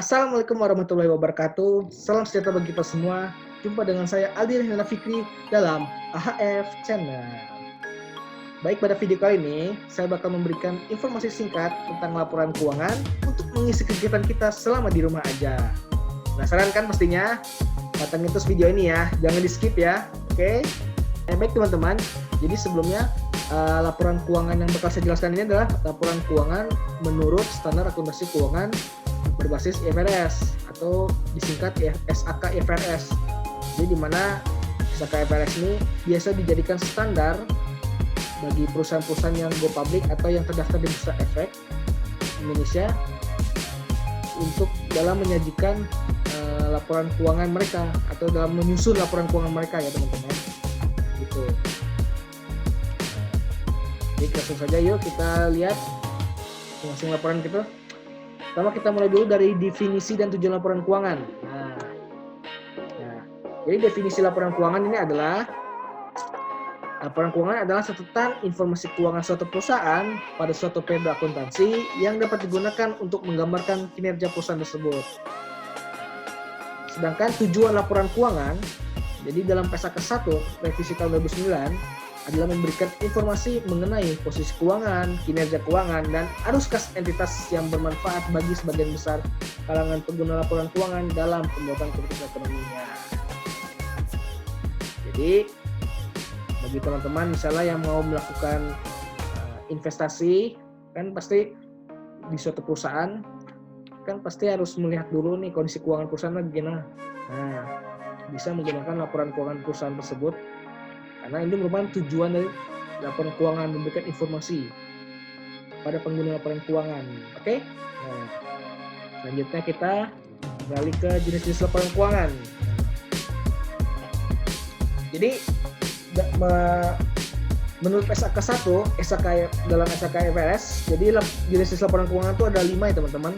Assalamualaikum warahmatullahi wabarakatuh. Salam sejahtera bagi kita semua. Jumpa dengan saya Aldi Rehnana Fikri dalam AHF Channel. Baik, pada video kali ini saya bakal memberikan informasi singkat tentang laporan keuangan untuk mengisi kegiatan kita selama di rumah aja. Penasaran kan pastinya? Pantengin terus video ini ya, jangan di skip ya. Oke? Baik teman-teman, jadi sebelumnya laporan keuangan yang bakal saya jelaskan ini adalah laporan keuangan menurut standar akuntansi keuangan berbasis IFRS atau disingkat SAK IFRS. Jadi di mana SAK IFRS ini biasa dijadikan standar bagi perusahaan-perusahaan yang go public atau yang terdaftar di Bursa Efek Indonesia untuk dalam menyajikan laporan keuangan mereka atau dalam menyusun laporan keuangan mereka ya teman-teman. Gitu. Jadi langsung saja yuk kita lihat masing-masing laporan gitu. Pertama kita mulai dulu dari definisi dan tujuan laporan keuangan. Jadi definisi laporan keuangan ini adalah laporan keuangan adalah catatan informasi keuangan suatu perusahaan pada suatu periode akuntansi yang dapat digunakan untuk menggambarkan kinerja perusahaan tersebut. Sedangkan tujuan laporan keuangan, jadi dalam PSAK 1 revisi tahun 2009 adalah memberikan informasi mengenai posisi keuangan, kinerja keuangan, dan arus kas entitas yang bermanfaat bagi sebagian besar kalangan pengguna laporan keuangan dalam pembuatan keputusan ekonominya. Jadi, bagi teman-teman misalnya yang mau melakukan investasi, kan pasti di suatu perusahaan, kan pasti harus melihat dulu nih kondisi keuangan perusahaan bagaimana. Nah, bisa menggunakan laporan keuangan perusahaan tersebut karena ini merupakan tujuan dari laporan keuangan, memberikan informasi pada pengguna laporan keuangan. Oke? Nah, selanjutnya kita beralih ke jenis-jenis laporan keuangan. Jadi menurut SAK 1, dalam SAK IFRS, jadi jenis laporan keuangan itu ada 5 ya teman-teman.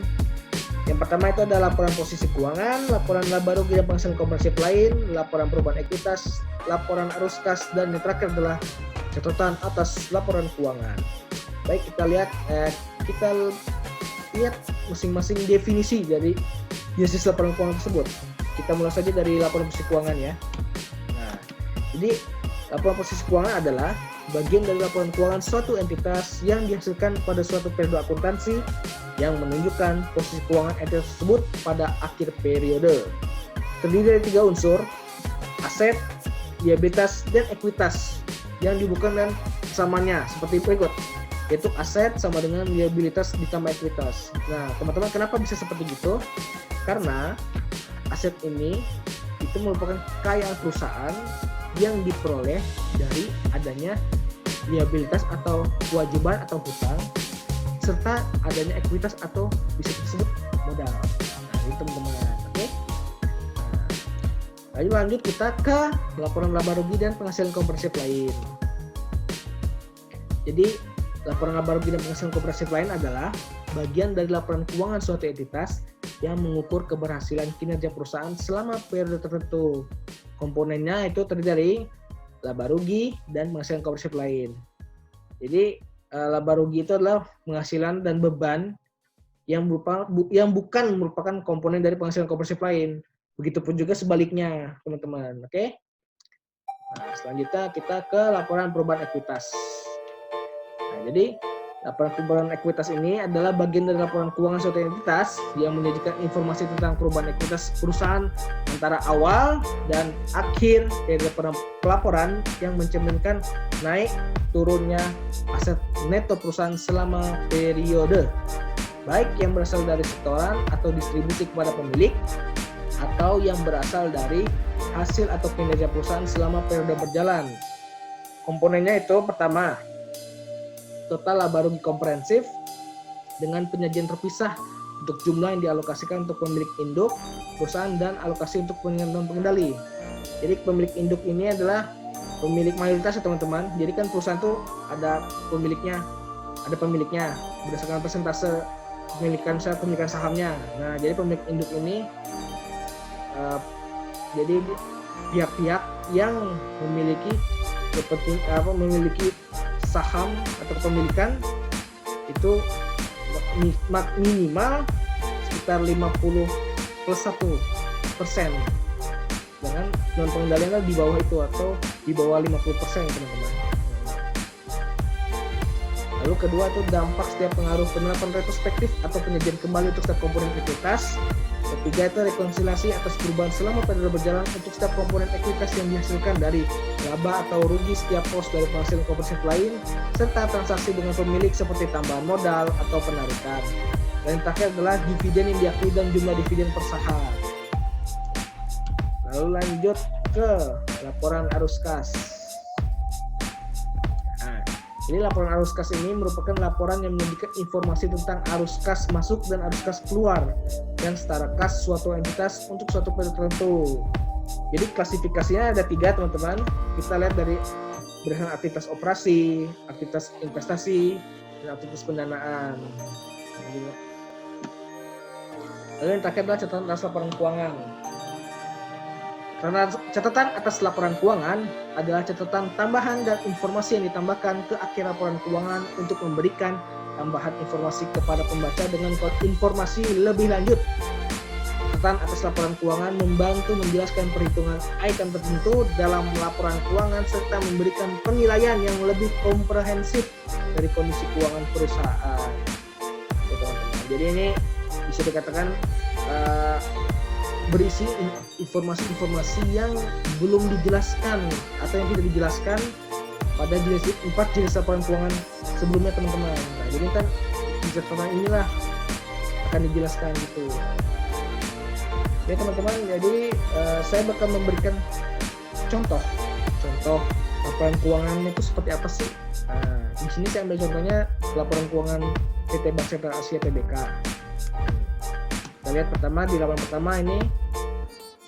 Yang pertama itu ada laporan posisi keuangan, laporan laba rugi dan penghasilan komprehensif lain, laporan perubahan ekuitas, laporan arus kas, dan yang terakhir adalah catatan atas laporan keuangan. Baik, kita lihat masing-masing definisi dari jenis laporan keuangan tersebut. Kita mulai saja dari laporan posisi keuangan ya. Nah, jadi laporan posisi keuangan adalah bagian dari laporan keuangan suatu entitas yang dihasilkan pada suatu periode akuntansi yang menunjukkan posisi keuangan entitas tersebut pada akhir periode. Terdiri dari 3 unsur, aset, liabilitas, dan ekuitas yang dibukukan dan kesamanya seperti berikut, yaitu aset sama dengan liabilitas ditambah ekuitas. Nah, teman-teman kenapa bisa seperti itu? Karena aset ini itu merupakan kekayaan perusahaan yang diperoleh dari adanya liabilitas atau kewajiban atau hutang serta adanya ekuitas atau bisa disebut modal. Nah, ini teman-teman. Oke. Lalu lanjut kita ke laporan laba rugi dan penghasilan komprehensif lain. Jadi, laporan laba rugi dan penghasilan komprehensif lain adalah bagian dari laporan keuangan suatu entitas yang mengukur keberhasilan kinerja perusahaan selama periode tertentu. Komponennya itu terdiri dari laba rugi dan penghasilan komprehensif lain. Jadi laba rugi itu adalah penghasilan dan beban yang bukan merupakan komponen dari penghasilan komprehensif lain. Begitupun juga sebaliknya, teman-teman. Oke? Nah, selanjutnya kita ke laporan perubahan ekuitas. Nah, jadi laporan perubahan ekuitas ini adalah bagian dari laporan keuangan suatu entitas yang menyajikan informasi tentang perubahan ekuitas perusahaan antara awal dan akhir dari pelaporan yang mencerminkan naik turunnya aset neto perusahaan selama periode, baik yang berasal dari setoran atau distribusi kepada pemilik atau yang berasal dari hasil atau kinerja perusahaan selama periode berjalan. Komponennya itu pertama, total laba rugi komprehensif dengan penyajian terpisah untuk jumlah yang dialokasikan untuk pemilik induk perusahaan dan alokasi untuk pengendali. Jadi pemilik induk ini adalah pemilik mayoritas ya teman-teman. Jadi kan perusahaan itu ada pemiliknya berdasarkan persentase pemilikan sahamnya. Nah, jadi pemilik induk ini jadi pihak-pihak yang memiliki saham atau kepemilikan itu minimal sekitar 50+1%. Jangan dengan pengendaliannya di bawah itu atau di bawah 50% teman-teman. Lalu kedua itu dampak setiap pengaruh penerapan retrospektif atau penyajian kembali untuk setiap komponen ekuitas. Ketiga itu rekonsiliasi atas perubahan selama periode berjalan untuk setiap komponen ekuitas yang dihasilkan dari laba atau rugi setiap pos dari penghasilan komponen lain, serta transaksi dengan pemilik seperti tambahan modal atau penarikan. Dan yang terakhir adalah dividen yang diakui dan jumlah dividen per saham. Lalu lanjut ke laporan arus kas. Ini laporan arus kas ini merupakan laporan yang menunjukkan informasi tentang arus kas masuk dan arus kas keluar dan setara kas suatu entitas untuk suatu periode tertentu. Jadi klasifikasinya ada 3 teman-teman. Kita lihat dari berdasarkan aktivitas operasi, aktivitas investasi, dan aktivitas pendanaan. Lalu yang terakhir adalah catatan atas laporan keuangan. Karena catatan atas laporan keuangan adalah catatan tambahan dan informasi yang ditambahkan ke akhir laporan keuangan untuk memberikan tambahan informasi kepada pembaca dengan informasi lebih lanjut. Catatan atas laporan keuangan membantu menjelaskan perhitungan item tertentu dalam laporan keuangan serta memberikan penilaian yang lebih komprehensif dari kondisi keuangan perusahaan. Jadi ini bisa dikatakan berisi informasi-informasi yang belum dijelaskan atau yang tidak dijelaskan pada 4 jenis laporan keuangan sebelumnya teman-teman. Nah, jadi kan di catatan inilah akan dijelaskan gitu. Ya teman-teman, jadi saya bakal memberikan contoh laporan keuangan itu seperti apa sih. Nah, di sini saya ambil contohnya laporan keuangan PT Bank Sentral Asia Tbk. Kita lihat pertama di laporan pertama ini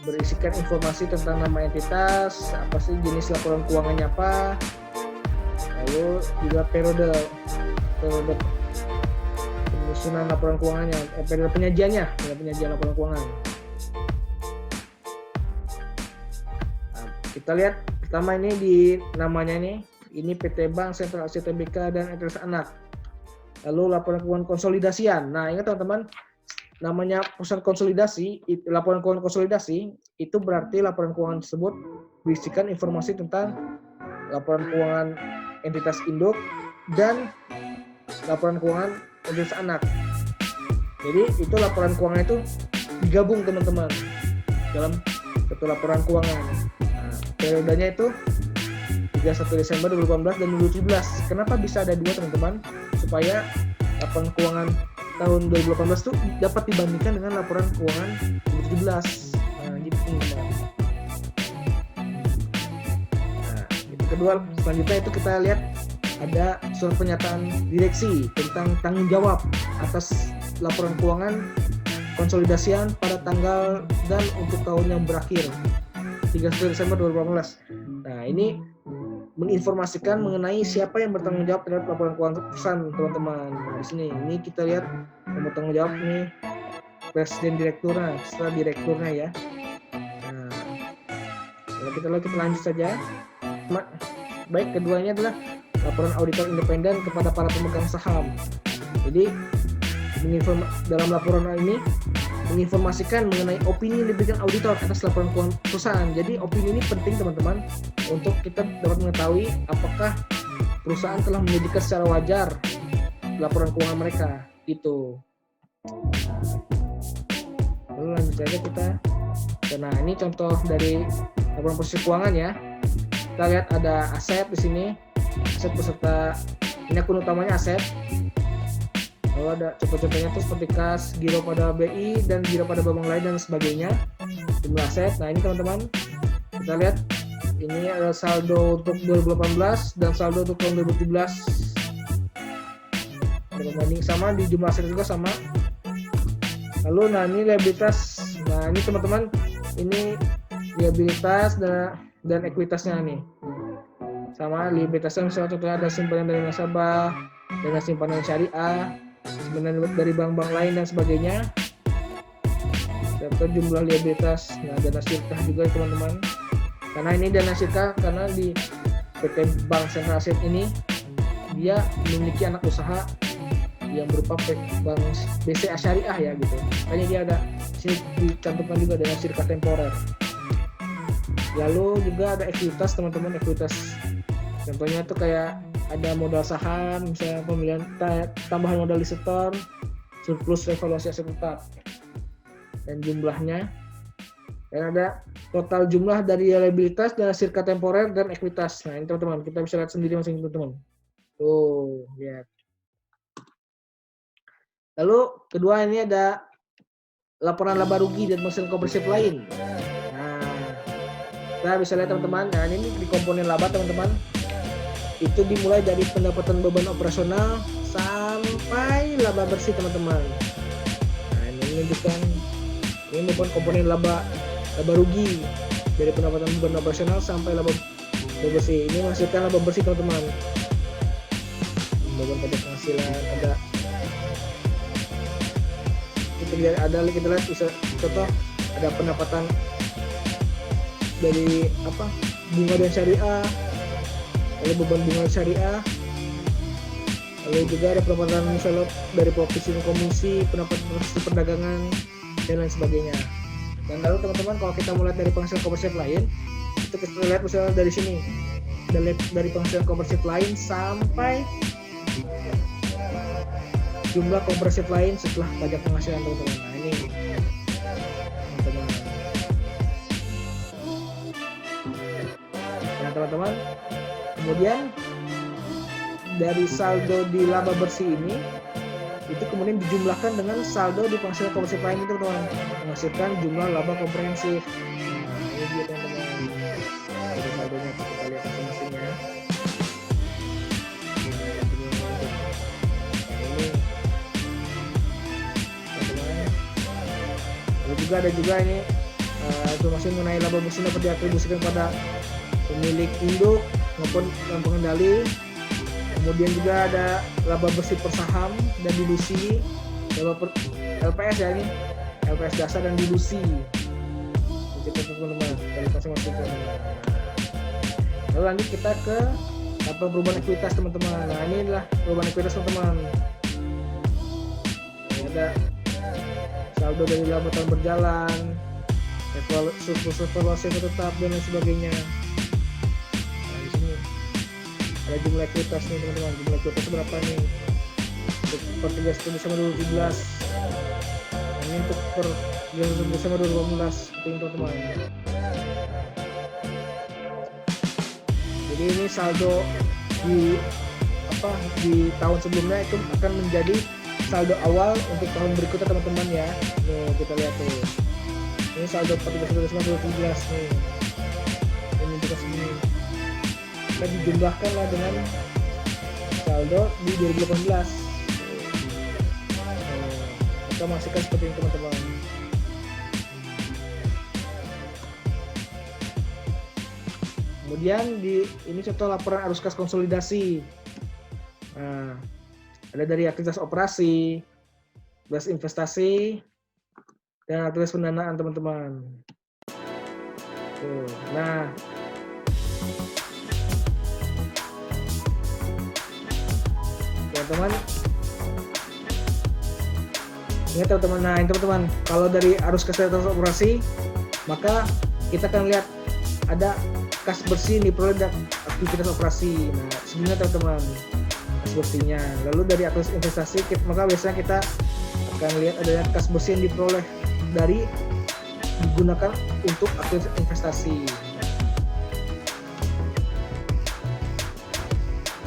berisikan informasi tentang nama entitas, apa sih jenis laporan keuangannya apa, lalu juga periode penyusunan laporan keuangannya, periode penyajian laporan keuangan. Nah, kita lihat pertama ini di namanya ini PT Bank Sentral Asia Tbk dan entitas anak. Lalu laporan keuangan konsolidasian. Nah, ingat teman-teman, namanya perusahaan konsolidasi, laporan keuangan konsolidasi itu berarti laporan keuangan tersebut berisikan informasi tentang laporan keuangan entitas induk dan laporan keuangan entitas anak. Jadi itu laporan keuangan itu digabung teman-teman dalam satu laporan keuangan. Nah, periodenya itu 31 Desember 2018 dan 2017. Kenapa bisa ada 2 teman-teman? Supaya laporan keuangan tahun 2018 itu dapat dibandingkan dengan laporan keuangan 2017. Nah, gitu teman-teman. Nah, itu kedua, selanjutnya itu kita lihat ada surat pernyataan direksi tentang tanggung jawab atas laporan keuangan konsolidasian pada tanggal dan untuk tahun yang berakhir 31 Desember 2018. Nah, ini menginformasikan mengenai siapa yang bertanggung jawab terhadap laporan keuangan perusahaan, teman-teman. Nah, di sini ini kita lihat yang bertanggung jawab nih presiden direkturnya, setelah direkturnya ya. Nah, kalau kita lanjut saja. Baik, keduanya adalah laporan auditor independen kepada para pemegang saham. Jadi dalam laporan ini menginformasikan mengenai opini yang diberikan auditor atas laporan keuangan perusahaan. Jadi opini ini penting teman-teman untuk kita dapat mengetahui apakah perusahaan telah menyajikan secara wajar laporan keuangan mereka gitu. Lalu lanjut saja kita. Nah, ini contoh dari laporan posisi keuangan ya. Kita lihat ada aset di sini. Aset beserta ini akun utamanya aset. Lalu ada contoh-contohnya tuh seperti kas, giro pada BI dan giro pada bank lain dan sebagainya. Jumlah aset. Nah, ini teman-teman kita lihat ini ada saldo untuk 2018 dan saldo untuk tahun 2017. Berbanding sama di jumlah aset juga sama. Lalu nah ini liabilitas. Nah, ini teman-teman ini liabilitas dan ekuitasnya nih. Sama liabilitasnya misalnya contohnya ada simpanan dari nasabah, dana simpanan syariah, simpanan dari bank-bank lain dan sebagainya. Serta jumlah liabilitas. Nah, dana sirkah juga teman-teman. Karena ini dana sirkah karena di PT Bank Sentral Asia ini dia memiliki anak usaha yang berupa bank BCA syariah ya gitu. Makanya dia ada sini dicantumkan juga dengan sirka temporer. Lalu juga ada ekuitas teman-teman, ekuitas contohnya itu kayak ada modal saham, misalnya pembelian tambahan modal disetor, surplus revaluasi aset tetap dan jumlahnya, dan ada total jumlah dari liabilitas dan sirka temporer dan ekuitas. Nah ini teman-teman kita bisa lihat sendiri masing-masing teman-teman. Tuh lihat. Lalu kedua ini ada laporan laba rugi dan hasil komprehensif lain. Nah kita bisa lihat teman-teman. Nah ini di komponen laba teman-teman. Itu dimulai dari pendapatan beban operasional sampai laba bersih teman-teman. Nah ini menunjukkan ini merupakan komponen laba rugi dari pendapatan beban operasional sampai laba bersih. Ini menghasilkan laba bersih teman-teman. Beban pajak penghasilan ada kita lihat bisa contoh ada pendapatan dari bunga dan syariah, lalu beban bunga syariah, lalu juga ada pendapatan misalnya dari provisi dan komisi, pendapatan provisi perdagangan dan lain sebagainya. Dan lalu teman-teman kalau kita mulai dari penghasilan komprehensif lain, itu kita lihat misalnya dari sini, dari penghasilan komprehensif lain sampai jumlah komprehensif lain setelah pajak penghasilan teman-teman. Nah ini teman-teman. Nah teman-teman, kemudian dari saldo di laba bersih ini itu kemudian dijumlahkan dengan saldo di penghasilan komprehensif lain itu teman-teman, menghasilkan jumlah laba komprehensif. Nah ini dia teman-teman. Jadi saldonya kita lihat masing-masingnya. Juga ada juga ini informasi mengenai laba bersih dapat diatribusikan pada pemilik induk maupun yang pengendali. Kemudian juga ada laba bersih per saham dan dilusi, LPS ya ini, LPS dasar dan dilusi. Kita teman-teman dari masing-masing. Lalu lanjut kita ke perubahan ekuitas teman-teman. Nah ini adalah perubahan ekuitas teman-teman. Ini ada saldo dari laba tahun berjalan, surplus revaluasi tetap dan lain sebagainya. Nah di sini ada jumlah ekuitas nih teman-teman. Jumlah ekuitas berapa nih? Untuk per 31 Desember 2017. Ini untuk per 31 Desember 2018 penting teman-teman. Jadi ini saldo di tahun sebelumnya itu akan menjadi saldo awal untuk tahun berikutnya teman-teman ya. Nih kita lihat tuh. Ini saldo 31 Desember 2017 nih. Ini kita segini. Kita dijumlahkan lah dengan saldo di 2018. Kita masukkan seperti ini teman-teman. Kemudian ini contoh laporan arus kas konsolidasi. Nah, ada dari aktivitas operasi, aktivitas investasi, dan aktivitas pendanaan teman-teman. Nah, teman-teman, ingat teman-teman. Nah, ini teman-teman, kalau dari arus kas aktivitas operasi, maka kita akan lihat ada kas bersih diperoleh dari aktivitas operasi. Nah, sebenarnya teman-teman kas bersihnya. Lalu dari aktivitas investasi, maka biasanya kita akan lihat adanya kas bersih yang diperoleh dari digunakan untuk aktivitas investasi.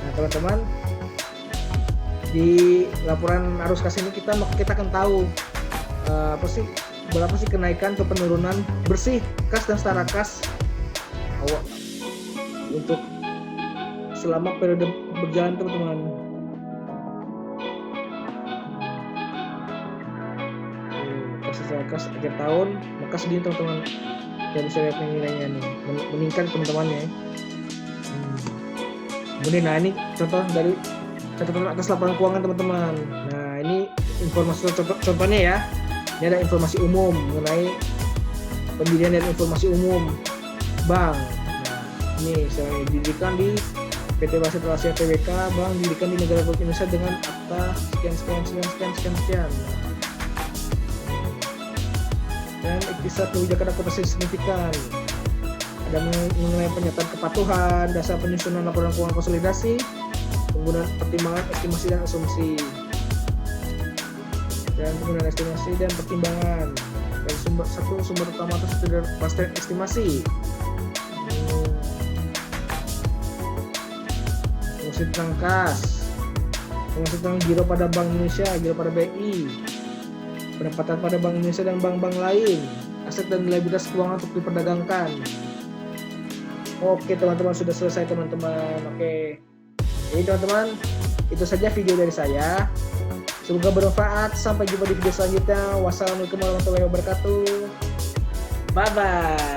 Nah, teman-teman, di laporan arus kas ini kita akan tahu berapa sih kenaikan atau penurunan bersih kas dan setara kas untuk selama periode berjalan teman-teman. Kas akhir tahun maka segini teman-teman. Kita bisa lihat nilainya nih meningkat teman-teman ya. Kemudian nah ini contoh dari catatan atas laporan keuangan teman-teman. Nah ini informasi contohnya ya. Ini ada informasi umum mengenai pendirian dan informasi umum bank. Nah ini saya didirikan di PT Basit Asia Tbk, bank didirikan di negara Republik Indonesia dengan akta sekian. Dan iktisad kebijakan akuntansi signifikan. Ada mengenai pernyataan kepatuhan, dasar penyusunan laporan keuangan konsolidasi, penggunaan pertimbangan estimasi dan asumsi, dan penggunaan estimasi dan pertimbangan. Dan sumber utama atau sumber pasti estimasi. Fungsi tentang kas, fungsi tentang giro pada Bank Indonesia, giro pada BI, pendapatan pada Bank Indonesia dan bank-bank lain, aset dan liabilitas keuangan untuk diperdagangkan. Oke teman-teman, sudah selesai teman-teman. Oke, jadi teman-teman, itu saja video dari saya. Semoga bermanfaat. Sampai jumpa di video selanjutnya. Wassalamualaikum warahmatullahi wabarakatuh. Bye bye.